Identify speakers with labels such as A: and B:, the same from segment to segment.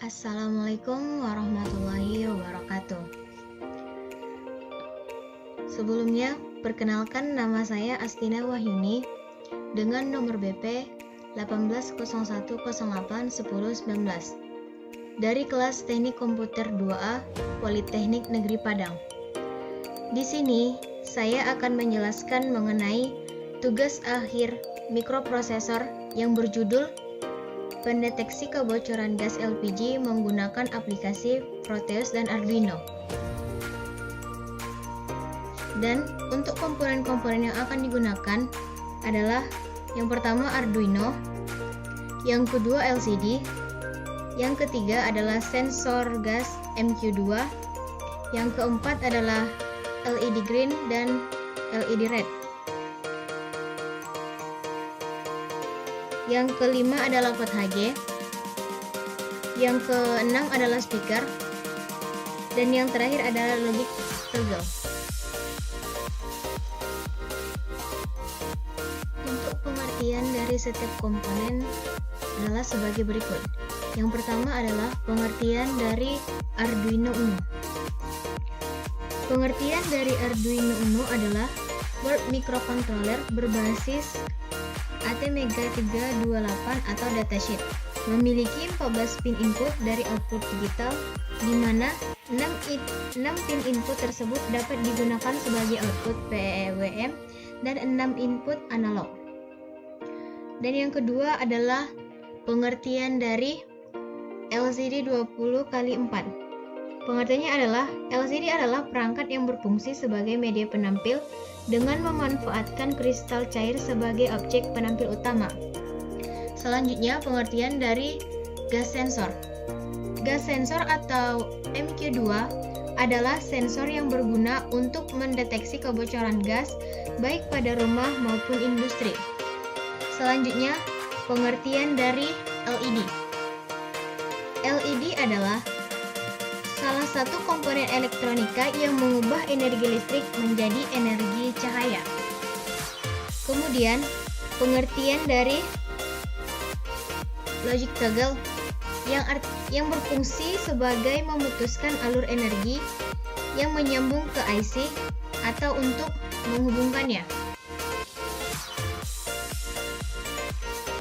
A: Assalamualaikum warahmatullahi wabarakatuh. Sebelumnya, perkenalkan nama saya Astina Wahyuni dengan nomor BP 1801081019 dari kelas Teknik Komputer 2A Politeknik Negeri Padang. Di sini, saya akan menjelaskan mengenai tugas akhir mikroprosesor yang berjudul pendeteksi kebocoran gas LPG menggunakan aplikasi Proteus dan Arduino. Dan untuk komponen-komponen yang akan digunakan adalah yang pertama Arduino, yang kedua LCD, yang ketiga adalah sensor gas MQ2, yang keempat adalah LED green dan LED red. Yang kelima adalah port HG, yang keenam adalah speaker, dan yang terakhir adalah logic toggle. Untuk pengertian dari setiap komponen adalah sebagai berikut. Yang pertama adalah pengertian dari Arduino Uno. Pengertian dari Arduino Uno adalah board microcontroller berbasis ATmega328 atau datasheet, memiliki 14 pin input dari output digital, di mana 6 pin input tersebut dapat digunakan sebagai output PWM dan 6 input analog. Dan yang kedua adalah pengertian dari LCD 20x4. Pengertiannya adalah LCD adalah perangkat yang berfungsi sebagai media penampil dengan memanfaatkan kristal cair sebagai objek penampil utama. Selanjutnya, pengertian dari gas sensor. Gas sensor atau MQ2 adalah sensor yang berguna untuk mendeteksi kebocoran gas baik pada rumah maupun industri. Selanjutnya, pengertian dari LED. LED adalah salah satu komponen elektronika yang mengubah energi listrik menjadi energi cahaya. Kemudian, pengertian dari logic toggle yang berfungsi sebagai memutuskan alur energi yang menyambung ke IC atau untuk menghubungkannya.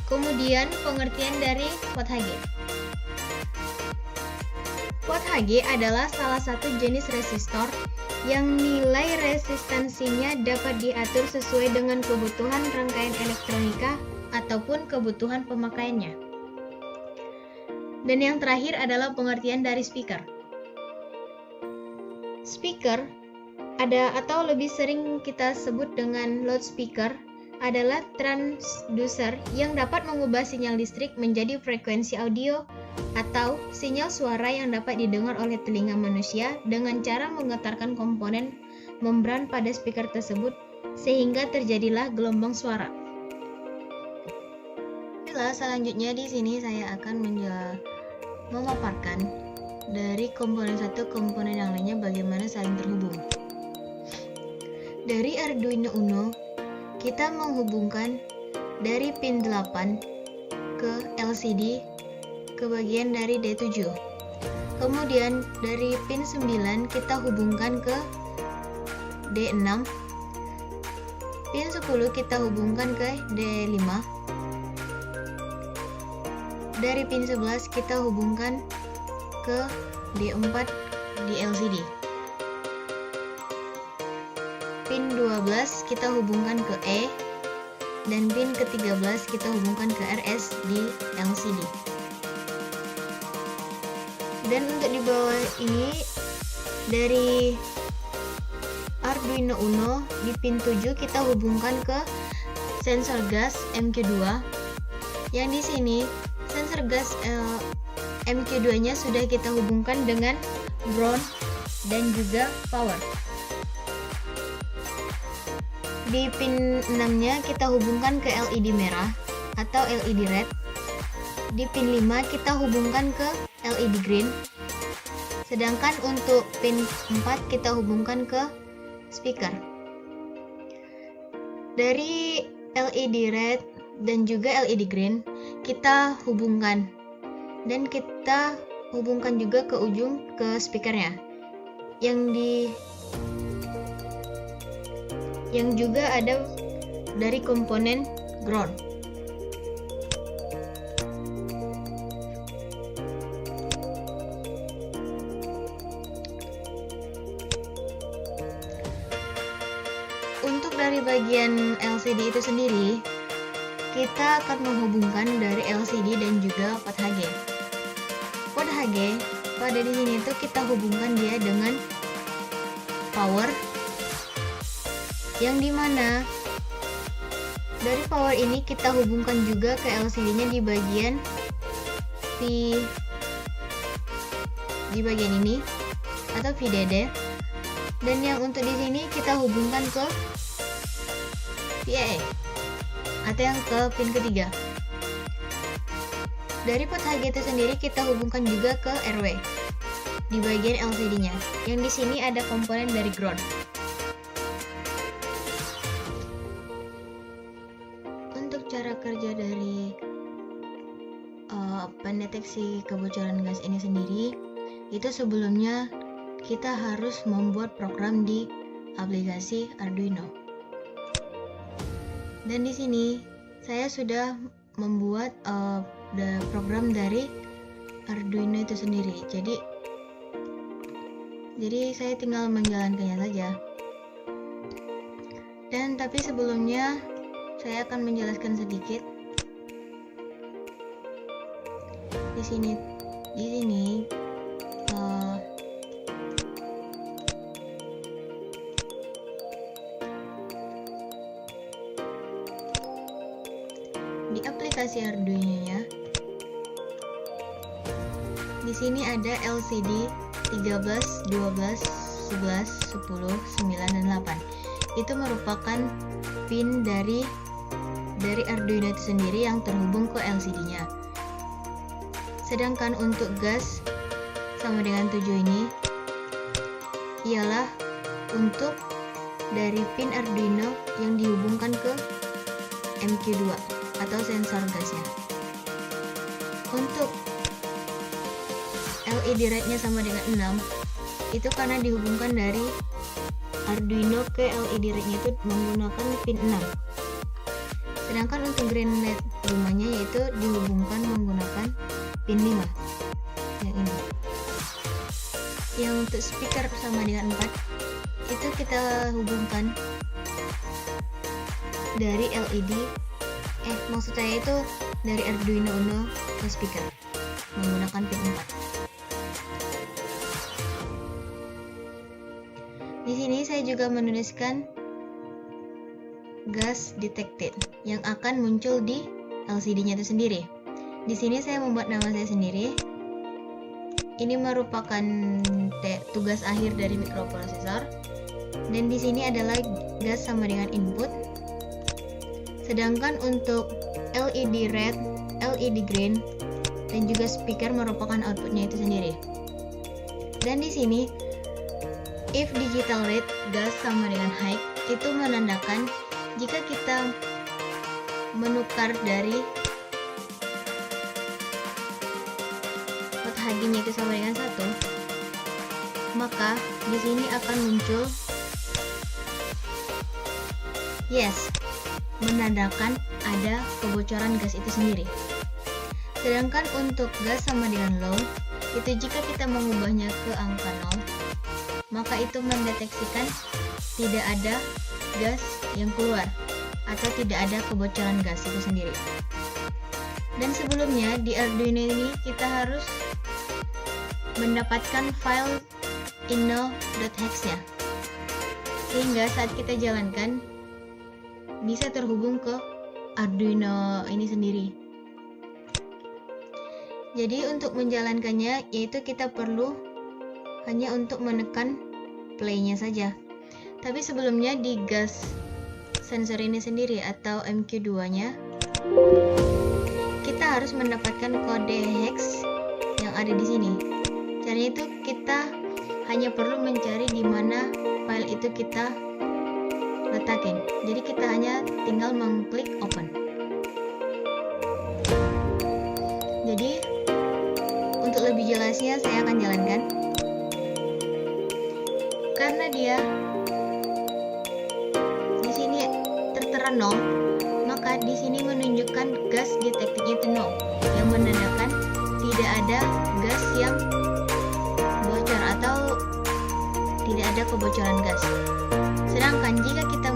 A: Kemudian, pengertian dari port HG. Port HG adalah salah satu jenis resistor yang nilai resistansinya dapat diatur sesuai dengan kebutuhan rangkaian elektronika ataupun kebutuhan pemakaiannya. Dan yang terakhir adalah pengertian dari speaker. Speaker atau lebih sering kita sebut dengan loudspeaker adalah transducer yang dapat mengubah sinyal listrik menjadi frekuensi audio atau sinyal suara yang dapat didengar oleh telinga manusia dengan cara menggetarkan komponen membran pada speaker tersebut sehingga terjadilah gelombang suara. Selanjutnya di sini saya akan memaparkan dari komponen satu komponen yang lainnya bagaimana saling terhubung. Dari Arduino Uno, kita menghubungkan dari pin 8 ke LCD ke bagian dari D7. Kemudian dari pin 9 kita hubungkan ke D6. Pin 10 kita hubungkan ke D5. Dari pin 11 kita hubungkan ke D4 di LCD. Pin 12 kita hubungkan ke E, dan pin ke-13 kita hubungkan ke RS di LCD. Dan untuk di bawah ini dari Arduino Uno di pin 7 kita hubungkan ke sensor gas MQ2. Yang di sini sensor gas MQ2-nya sudah kita hubungkan dengan ground dan juga power. Di pin 6-nya kita hubungkan ke LED merah atau LED red. Di pin 5 kita hubungkan ke LED green. Sedangkan untuk pin 4 kita hubungkan ke speaker. Dari LED red dan juga LED green kita hubungkan dan kita hubungkan juga ke ujung ke speakernya yang juga ada dari komponen ground. Untuk dari bagian LCD itu sendiri, kita akan menghubungkan dari LCD dan juga port HG. Port HG pada di sini tuh kita hubungkan dia dengan power, yang dimana dari power ini kita hubungkan juga ke LCD-nya di bagian ini atau VDD, dan yang untuk di sini kita hubungkan ke VAA atau yang ke pin ketiga. Dari port HG itu sendiri kita hubungkan juga ke RW di bagian LCD-nya, yang di sini ada komponen dari ground. Untuk cara kerja dari pendeteksi kebocoran gas ini sendiri, itu sebelumnya kita harus membuat program di aplikasi Arduino. Dan di sini saya sudah membuat program dari Arduino itu sendiri. Jadi saya tinggal menjalankannya saja. Dan tapi sebelumnya saya akan menjelaskan sedikit. Di sini di aplikasi Arduino-nya, di sini ada LCD 13, 12, 11, 10, 9, dan 8. Itu merupakan pin dari Arduino itu sendiri yang terhubung ke LCD-nya. Sedangkan untuk gas sama dengan 7 ini ialah untuk dari pin Arduino yang dihubungkan ke MQ2 atau sensor gasnya. Untuk LED red-nya sama dengan 6, itu karena dihubungkan dari Arduino ke LED red-nya itu menggunakan pin 6. Sedangkan untuk green LED rumahnya yaitu dihubungkan menggunakan pin 5 yang ini. Yang untuk speaker sama dengan 4 itu kita hubungkan dari LED, maksud saya itu dari Arduino Uno ke speaker menggunakan pin 4. Di sini saya juga menuliskan gas detected yang akan muncul di LCD-nya itu sendiri. Di sini saya membuat nama saya sendiri. Ini merupakan tugas akhir dari mikroprosesor. Dan di sini adalah gas sama dengan input. Sedangkan untuk LED red, LED green, dan juga speaker merupakan outputnya itu sendiri. Dan di sini if digital read gas sama dengan high, itu menandakan jika kita menukar dari port HG-nya itu sama dengan 1, maka di sini akan muncul yes, menandakan ada kebocoran gas itu sendiri. Sedangkan untuk gas sama dengan low, itu jika kita mengubahnya ke angka 0, maka itu mendeteksikan tidak ada gas yang keluar atau tidak ada kebocoran gas itu sendiri. Dan sebelumnya di Arduino ini kita harus mendapatkan file inno.hex-nya, sehingga saat kita jalankan bisa terhubung ke Arduino ini sendiri. Jadi untuk menjalankannya yaitu kita perlu hanya untuk menekan play-nya saja. Tapi sebelumnya di gas sensor ini sendiri atau MQ2-nya, kita harus mendapatkan kode hex yang ada di sini. Caranya itu kita hanya perlu mencari di mana file itu kita letakin. Jadi kita hanya tinggal mengklik open. Jadi untuk lebih jelasnya saya akan jalankan. Karena dia di sini tertera nol, maka di sini menunjukkan gas detektifnya itu nol, yang menandakan tidak ada gas yang bocor atau tidak ada kebocoran gas. Sedangkan jika kita